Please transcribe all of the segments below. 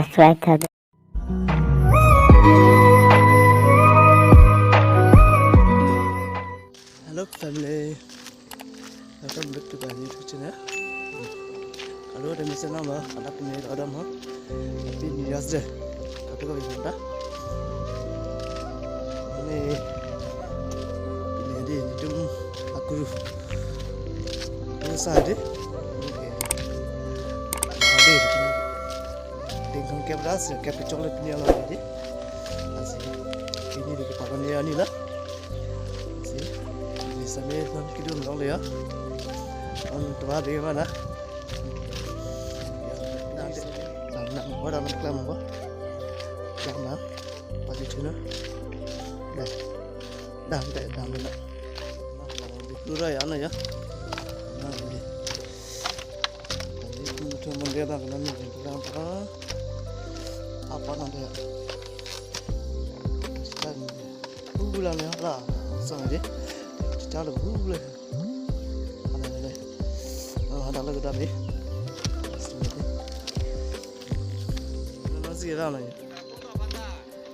subscribe thada. Hello family, welcome back to my YouTube channel. Kalau ada misalnya mah, kalau punya ada mah, tapi ni aja. Kata kau benda. Ini itu aku sahaja. Ada itu. Dengan kamera sih, kamera coklat ni ala ni. Asih. Ini dekat papan ni lah. Sambil kita dulu ya. Untuk apa dia mana? Nak orang nak kelam apa? Kelam apa? Pasti cina. Dah mana? Dura ya na ya. Nah ini. Ini tu mandi dah kelam ni. Kelam apa nanti ya? Kan bulan ya lah. Sengaja. Cara boleh. Ada lagi dah ni. Masih ada lagi.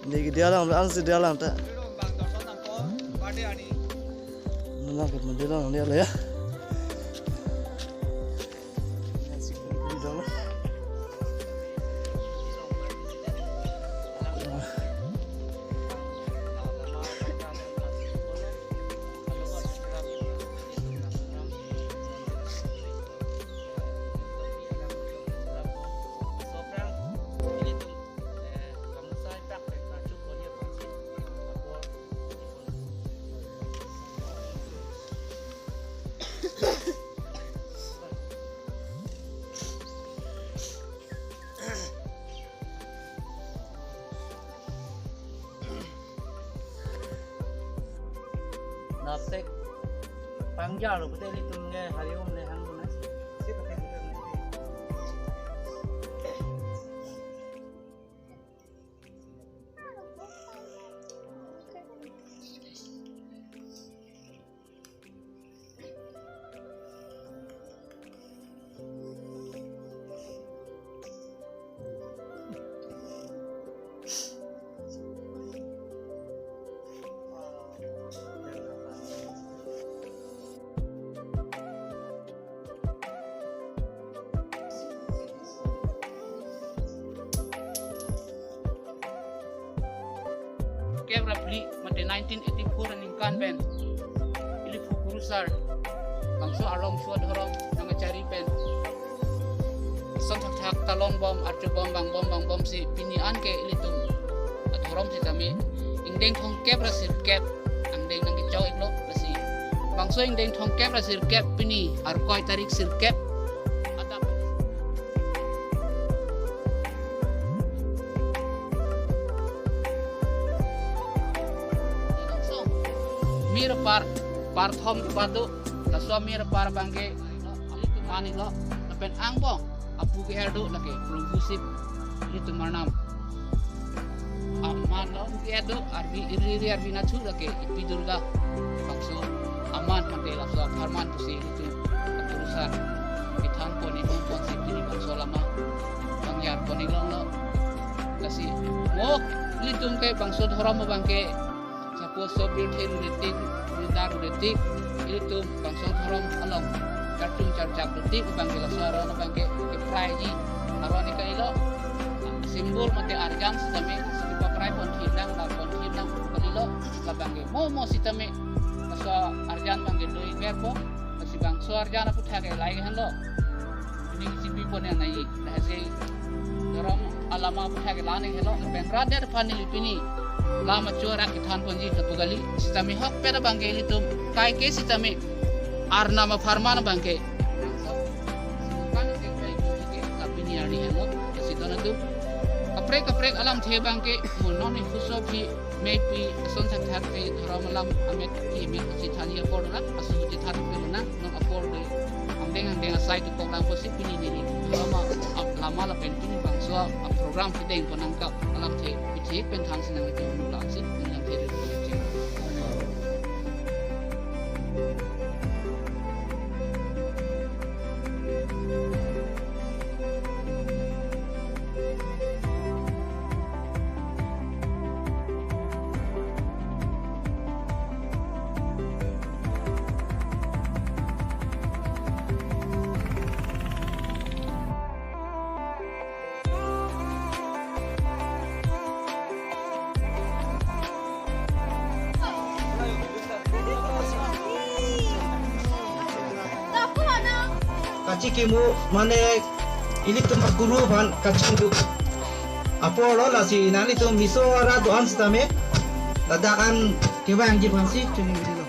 Ni dia dalam, ansih dia dalam tak. Mana ke mana dalam ni lah ya. Napsek pangjal betul itu nge hari om le hang guna sih pakai betul ni. Kevra beli mati 1984 ning kan pen ili fukurusar bangso along suat horong nang cari pen son thak talon bom arju bom bang si pinian ke ili tum at horom si tami ingdeng thong kevra sir kep angdeng nang kicau iklo lasi bangso ingdeng thong kevra sir kep pini ar koi tarik sir kep mir par thom batu la suami par bangke itu mani lo pen angbong apu ke herdu lake progusip itu marnam aman lo ke edo arbi iri arbi na chu lake ipi durga bakso aman mate la so farman pusi itu urusan ithan poni mon konsep ini bakso lama bangyar poni lo lasi mo litum ke bangso thoram bangke Suppose Soviet hero detik, daru detik, itu bangsa thorom along, kartung carcak detik, bangkela suara na bangke keprai ni, arwah ni kailo, simbol mati arjang sitame, sipa prai pon hidang, kalilo, la bangke, mo sitame, kaso arjang bangke doi berpo, kasi bangso arjang na putha ke lai kan lo, ini sipi pon yang naik, lahasi thorom alama putha ke lane hello, benrat der panili pini. Lama cuara kithan ponji ketugali sitami hak pera bangke itu kai ke sitami arna ma farman bangke kan ke kai ke kapini ani hello sitona tu aprek alam the bangke monon ni fusopi maybe son thak thak ke dharam alam amet ki me sithani apor na asu jithan pe na non apor de angdeng asai tu program posip ini ni lama la penting bangso program fiteng ponangkap alam the cik pentang senang itu mulaksi dengan periode cik. aci kimu mane ilik tempat guru ban kacang tu apa lo lah si nani tu miso ara doan stame dadakan keba yang jipan sih cumi gitu lo